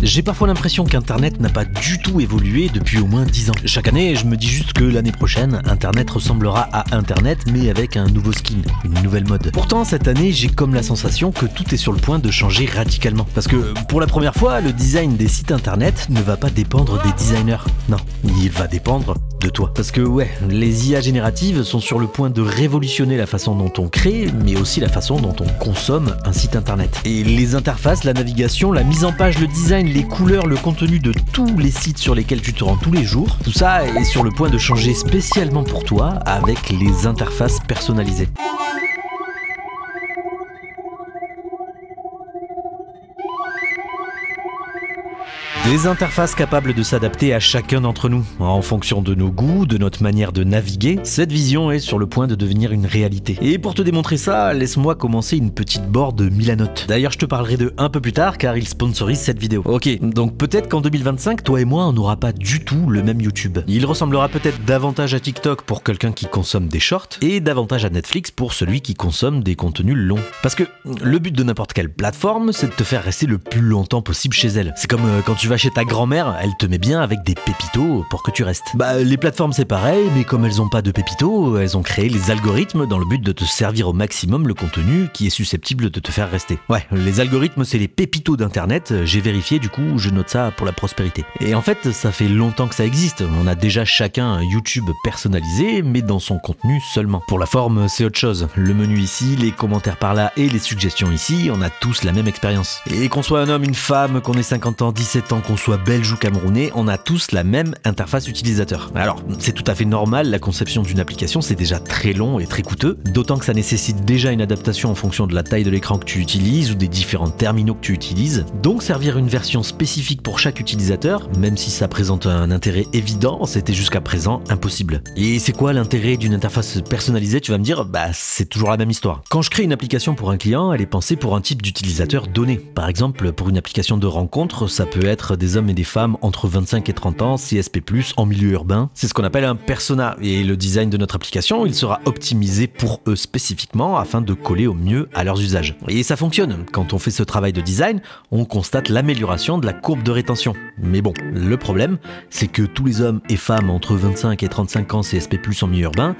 J'ai parfois l'impression qu'Internet n'a pas du tout évolué depuis au moins 10 ans. Chaque année, je me dis juste que l'année prochaine, Internet ressemblera à Internet, mais avec un nouveau skin, une nouvelle mode. Pourtant, cette année, j'ai comme la sensation que tout est sur le point de changer radicalement. Parce que, pour la première fois, le design des sites Internet ne va pas dépendre des designers. Non, il va dépendre de toi. Parce que ouais, les IA génératives sont sur le point de révolutionner la façon dont on crée, mais aussi la façon dont on consomme un site internet. Et les interfaces, la navigation, la mise en page, le design, les couleurs, le contenu de tous les sites sur lesquels tu te rends tous les jours, tout ça est sur le point de changer spécialement pour toi avec les interfaces personnalisées. Des interfaces capables de s'adapter à chacun d'entre nous, en fonction de nos goûts, de notre manière de naviguer. Cette vision est sur le point de devenir une réalité. Et pour te démontrer ça, laisse-moi commencer une petite board de Milanote. D'ailleurs, je te parlerai d'eux un peu plus tard car ils sponsorisent cette vidéo. Ok, donc peut-être qu'en 2025, toi et moi, on n'aura pas du tout le même YouTube. Il ressemblera peut-être davantage à TikTok pour quelqu'un qui consomme des shorts et davantage à Netflix pour celui qui consomme des contenus longs. Parce que le but de n'importe quelle plateforme, c'est de te faire rester le plus longtemps possible chez elle. C'est comme quand tu vas chez ta grand-mère, elle te met bien avec des pépitos pour que tu restes. Bah les plateformes c'est pareil, mais comme elles ont pas de pépitos, elles ont créé les algorithmes dans le but de te servir au maximum le contenu qui est susceptible de te faire rester. Ouais, les algorithmes c'est les pépitos d'internet, j'ai vérifié du coup, je note ça pour la prospérité. Et en fait, ça fait longtemps que ça existe, on a déjà chacun un YouTube personnalisé, mais dans son contenu seulement. Pour la forme, c'est autre chose. Le menu ici, les commentaires par là et les suggestions ici, on a tous la même expérience. Et qu'on soit un homme, une femme, qu'on ait 50 ans, 17 ans, qu'on soit belge ou camerounais, on a tous la même interface utilisateur. Alors, c'est tout à fait normal, la conception d'une application c'est déjà très long et très coûteux, d'autant que ça nécessite déjà une adaptation en fonction de la taille de l'écran que tu utilises ou des différents terminaux que tu utilises. Donc servir une version spécifique pour chaque utilisateur, même si ça présente un intérêt évident, c'était jusqu'à présent impossible. Et c'est quoi l'intérêt d'une interface personnalisée? Tu vas me dire, bah c'est toujours la même histoire. Quand je crée une application pour un client, elle est pensée pour un type d'utilisateur donné. Par exemple, pour une application de rencontre, ça peut être des hommes et des femmes entre 25 et 30 ans, CSP+, en milieu urbain. C'est ce qu'on appelle un persona. Et le design de notre application, il sera optimisé pour eux spécifiquement afin de coller au mieux à leurs usages. Et ça fonctionne. Quand on fait ce travail de design, on constate l'amélioration de la courbe de rétention. Mais bon, le problème, c'est que tous les hommes et femmes entre 25 et 35 ans, CSP+, en milieu urbain,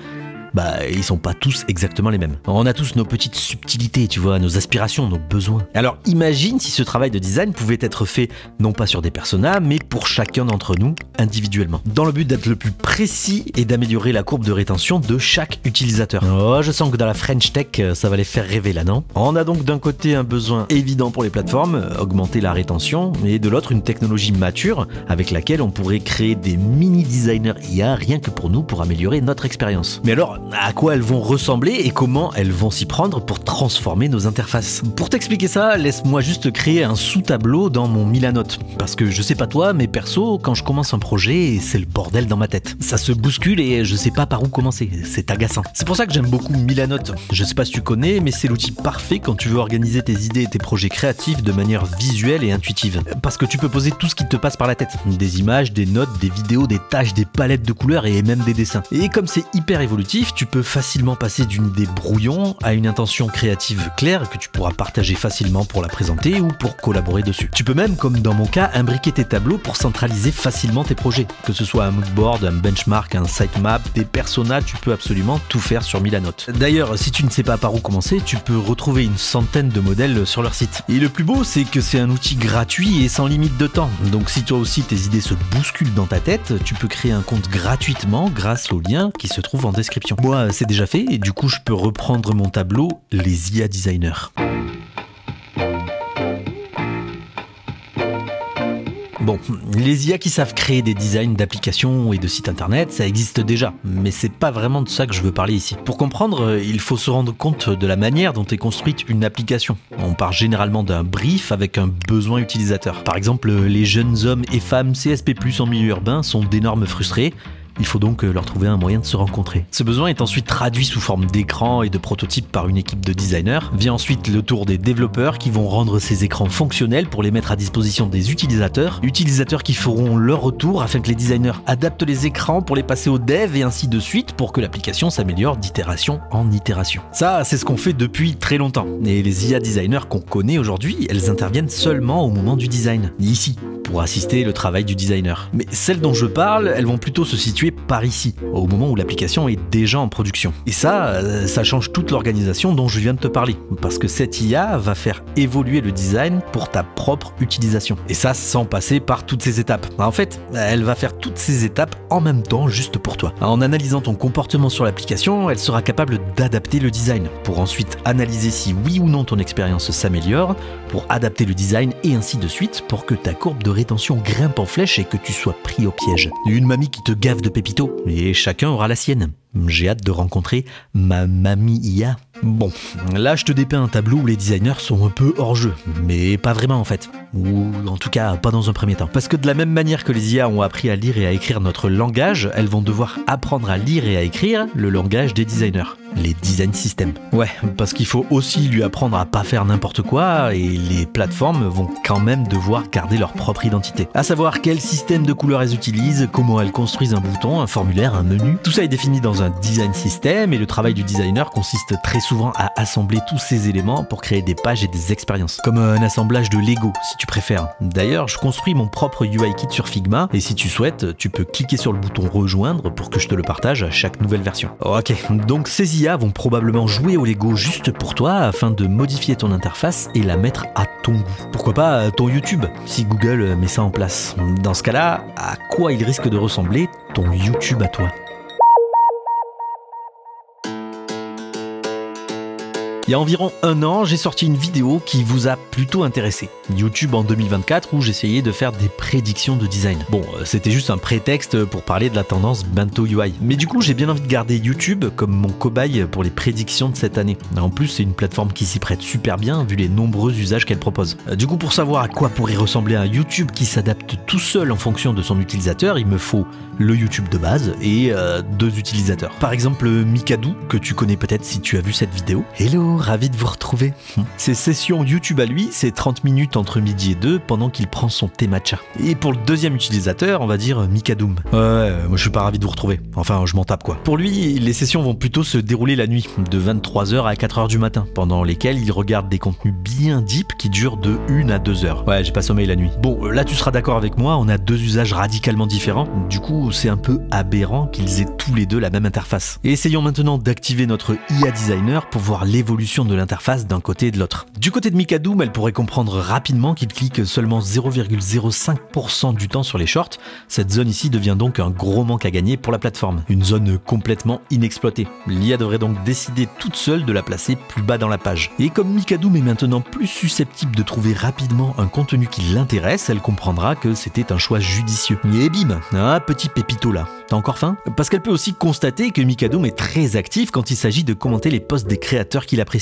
bah ils sont pas tous exactement les mêmes. On a tous nos petites subtilités, tu vois, nos aspirations, nos besoins. Alors imagine si ce travail de design pouvait être fait non pas sur des personas, mais pour chacun d'entre nous individuellement. Dans le but d'être le plus précis et d'améliorer la courbe de rétention de chaque utilisateur. Oh, je sens que dans la French Tech, ça va les faire rêver là, non? On a donc d'un côté un besoin évident pour les plateformes, augmenter la rétention, et de l'autre une technologie mature avec laquelle on pourrait créer des mini designers IA rien que pour nous pour améliorer notre expérience. Mais alors, à quoi elles vont ressembler et comment elles vont s'y prendre pour transformer nos interfaces. Pour t'expliquer ça, laisse-moi juste créer un sous-tableau dans mon Milanote. Parce que je sais pas toi, mais perso, quand je commence un projet, c'est le bordel dans ma tête. Ça se bouscule et je sais pas par où commencer, c'est agaçant. C'est pour ça que j'aime beaucoup Milanote. Je sais pas si tu connais, mais c'est l'outil parfait quand tu veux organiser tes idées et tes projets créatifs de manière visuelle et intuitive. Parce que tu peux poser tout ce qui te passe par la tête. Des images, des notes, des vidéos, des tâches, des palettes de couleurs et même des dessins. Et comme c'est hyper évolutif, tu peux facilement passer d'une idée brouillon à une intention créative claire que tu pourras partager facilement pour la présenter ou pour collaborer dessus. Tu peux même, comme dans mon cas, imbriquer tes tableaux pour centraliser facilement tes projets. Que ce soit un moodboard, un benchmark, un sitemap, des personas, tu peux absolument tout faire sur Milanote. D'ailleurs, si tu ne sais pas par où commencer, tu peux retrouver une centaine de modèles sur leur site. Et le plus beau, c'est que c'est un outil gratuit et sans limite de temps. Donc si toi aussi tes idées se bousculent dans ta tête, tu peux créer un compte gratuitement grâce au lien qui se trouve en description. Moi, c'est déjà fait et du coup je peux reprendre mon tableau les IA designers. Bon, les IA qui savent créer des designs d'applications et de sites internet, ça existe déjà, mais c'est pas vraiment de ça que je veux parler ici. Pour comprendre, il faut se rendre compte de la manière dont est construite une application. On part généralement d'un brief avec un besoin utilisateur. Par exemple, les jeunes hommes et femmes CSP+ en milieu urbain sont d'énormes frustrés. Il faut donc leur trouver un moyen de se rencontrer. Ce besoin est ensuite traduit sous forme d'écran et de prototypes par une équipe de designers. Vient ensuite le tour des développeurs qui vont rendre ces écrans fonctionnels pour les mettre à disposition des utilisateurs. Utilisateurs qui feront leur retour afin que les designers adaptent les écrans pour les passer aux devs et ainsi de suite pour que l'application s'améliore d'itération en itération. Ça, c'est ce qu'on fait depuis très longtemps. Et les IA designers qu'on connaît aujourd'hui, elles interviennent seulement au moment du design. Ici, pour assister le travail du designer. Mais celles dont je parle, elles vont plutôt se situer par ici, au moment où l'application est déjà en production. Et ça change toute l'organisation dont je viens de te parler, parce que cette IA va faire évoluer le design pour ta propre utilisation. Et ça, sans passer par toutes ces étapes. En fait, elle va faire toutes ces étapes en même temps, juste pour toi. En analysant ton comportement sur l'application, elle sera capable d'adapter le design, pour ensuite analyser si oui ou non ton expérience s'améliore, pour adapter le design et ainsi de suite, pour que ta courbe de rétention grimpe en flèche et que tu sois pris au piège. Une mamie qui te gave de pépitos, et chacun aura la sienne. J'ai hâte de rencontrer ma mamie IA. Bon, là je te dépeins un tableau où les designers sont un peu hors jeu, mais pas vraiment en fait. Ou en tout cas pas dans un premier temps. Parce que de la même manière que les IA ont appris à lire et à écrire notre langage, elles vont devoir apprendre à lire et à écrire le langage des designers. Les design systems. Ouais, parce qu'il faut aussi lui apprendre à pas faire n'importe quoi et les plateformes vont quand même devoir garder leur propre identité. À savoir quel système de couleurs elles utilisent, comment elles construisent un bouton, un formulaire, un menu. Tout ça est défini dans un design system et le travail du designer consiste très souvent à assembler tous ces éléments pour créer des pages et des expériences. Comme un assemblage de Lego si tu préfères. D'ailleurs, je construis mon propre UI kit sur Figma et si tu souhaites, tu peux cliquer sur le bouton rejoindre pour que je te le partage à chaque nouvelle version. Ok, donc ces IA vont probablement jouer au Lego juste pour toi afin de modifier ton interface et la mettre à ton goût. Pourquoi pas ton YouTube, si Google met ça en place. Dans ce cas-là, à quoi il risque de ressembler ton YouTube à toi ? Il y a environ un an, j'ai sorti une vidéo qui vous a plutôt intéressé. YouTube en 2024 où j'essayais de faire des prédictions de design. Bon, c'était juste un prétexte pour parler de la tendance Bento UI. Mais du coup, j'ai bien envie de garder YouTube comme mon cobaye pour les prédictions de cette année. En plus, c'est une plateforme qui s'y prête super bien vu les nombreux usages qu'elle propose. Du coup, pour savoir à quoi pourrait ressembler un YouTube qui s'adapte tout seul en fonction de son utilisateur, il me faut le YouTube de base et deux utilisateurs. Par exemple, Mikadou, que tu connais peut-être si tu as vu cette vidéo. Hello, ravi de vous retrouver. Ses sessions YouTube à lui, c'est 30 minutes entre midi et 2 pendant qu'il prend son thé matcha. Et pour le deuxième utilisateur, on va dire Mikadoum. Ouais, moi je suis pas ravi de vous retrouver. Enfin, je m'en tape quoi. Pour lui, les sessions vont plutôt se dérouler la nuit, de 23h à 4h du matin, pendant lesquelles il regarde des contenus bien deep qui durent de 1 à 2 heures. Ouais, j'ai pas sommeil la nuit. Bon, là tu seras d'accord avec moi, on a deux usages radicalement différents. Du coup, c'est un peu aberrant qu'ils aient tous les deux la même interface. Et essayons maintenant d'activer notre IA designer pour voir l'évolution de l'interface d'un côté et de l'autre. Du côté de Mikadoum, elle pourrait comprendre rapidement qu'il clique seulement 0,05% du temps sur les shorts. Cette zone ici devient donc un gros manque à gagner pour la plateforme. Une zone complètement inexploitée. L'IA devrait donc décider toute seule de la placer plus bas dans la page. Et comme Mikadoum est maintenant plus susceptible de trouver rapidement un contenu qui l'intéresse, elle comprendra que c'était un choix judicieux. Et bim, un petit pépito là. T'as encore faim ? Parce qu'elle peut aussi constater que Mikadoum est très actif quand il s'agit de commenter les posts des créateurs qu'il apprécie.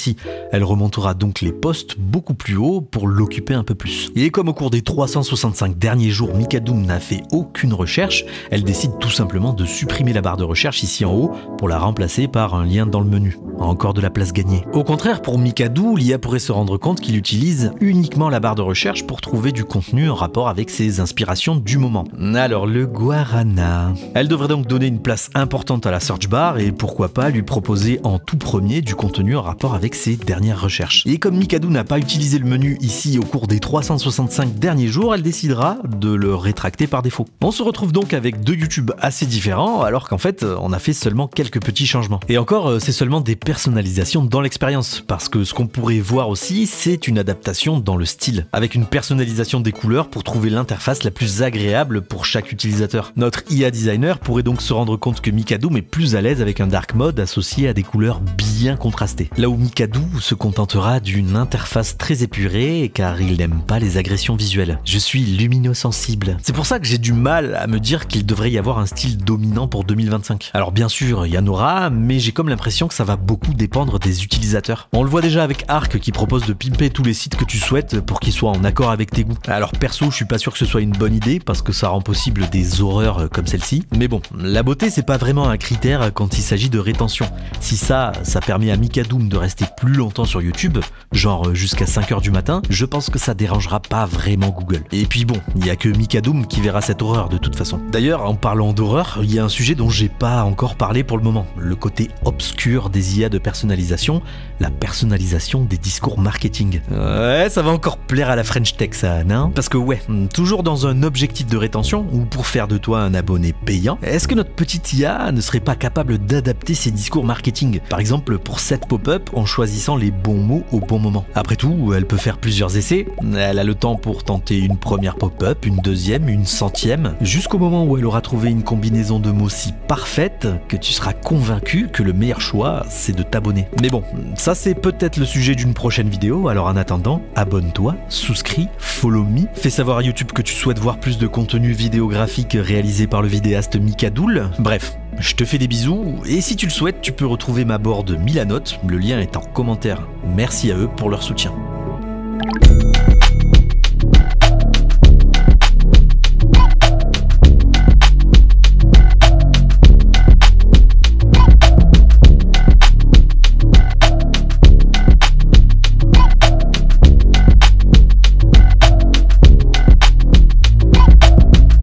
Elle remontera donc les posts beaucoup plus haut pour l'occuper un peu plus. Et comme au cours des 365 derniers jours, Mikadoum n'a fait aucune recherche, elle décide tout simplement de supprimer la barre de recherche ici en haut pour la remplacer par un lien dans le menu. Encore de la place gagnée. Au contraire, pour Mikadou, l'IA pourrait se rendre compte qu'il utilise uniquement la barre de recherche pour trouver du contenu en rapport avec ses inspirations du moment. Alors le guarana. Elle devrait donc donner une place importante à la search bar et pourquoi pas lui proposer en tout premier du contenu en rapport avec ses dernières recherches. Et comme Mikadou n'a pas utilisé le menu ici au cours des 365 derniers jours, elle décidera de le rétracter par défaut. On se retrouve donc avec deux YouTube assez différents alors qu'en fait on a fait seulement quelques petits changements. Et encore c'est seulement des personnalisations dans l'expérience parce que ce qu'on pourrait voir aussi c'est une adaptation dans le style avec une personnalisation des couleurs pour trouver l'interface la plus agréable pour chaque utilisateur. Notre IA designer pourrait donc se rendre compte que Mikadoum est plus à l'aise avec un dark mode associé à des couleurs bien contrastées. Là où Mikadou se contentera d'une interface très épurée car il n'aime pas les agressions visuelles. Je suis luminosensible. C'est pour ça que j'ai du mal à me dire qu'il devrait y avoir un style dominant pour 2025. Alors bien sûr, il y en aura, mais j'ai comme l'impression que ça va beaucoup dépendre des utilisateurs. On le voit déjà avec Arc qui propose de pimper tous les sites que tu souhaites pour qu'ils soient en accord avec tes goûts. Alors perso, je suis pas sûr que ce soit une bonne idée parce que ça rend possible des horreurs comme celle-ci. Mais bon, la beauté c'est pas vraiment un critère quand il s'agit de rétention. Si ça permet à Micadoum de rester plus longtemps sur YouTube, genre jusqu'à 5h du matin, je pense que ça dérangera pas vraiment Google. Et puis bon, il y a que Micadoum qui verra cette horreur de toute façon. D'ailleurs, en parlant d'horreur, il y a un sujet dont j'ai pas encore parlé pour le moment, le côté obscur des IA de personnalisation, la personnalisation des discours marketing. Ouais, ça va encore plaire à la French Tech ça, non? Parce que ouais, toujours dans un objectif de rétention, ou pour faire de toi un abonné payant, est-ce que notre petite IA ne serait pas capable d'adapter ses discours marketing? Par exemple, pour cette pop-up, en choisissant les bons mots au bon moment. Après tout, elle peut faire plusieurs essais, elle a le temps pour tenter une première pop-up, une deuxième, une centième, jusqu'au moment où elle aura trouvé une combinaison de mots si parfaite que tu seras convaincu que le meilleur choix, c'est de t'abonner. Mais bon, ça c'est peut-être le sujet d'une prochaine vidéo, alors en attendant, abonne-toi, souscris, follow me, fais savoir à YouTube que tu souhaites voir plus de contenu vidéographique réalisé par le vidéaste Micadoul. Bref, je te fais des bisous, et si tu le souhaites, tu peux retrouver ma board Milanote, le lien est en commentaire. Merci à eux pour leur soutien.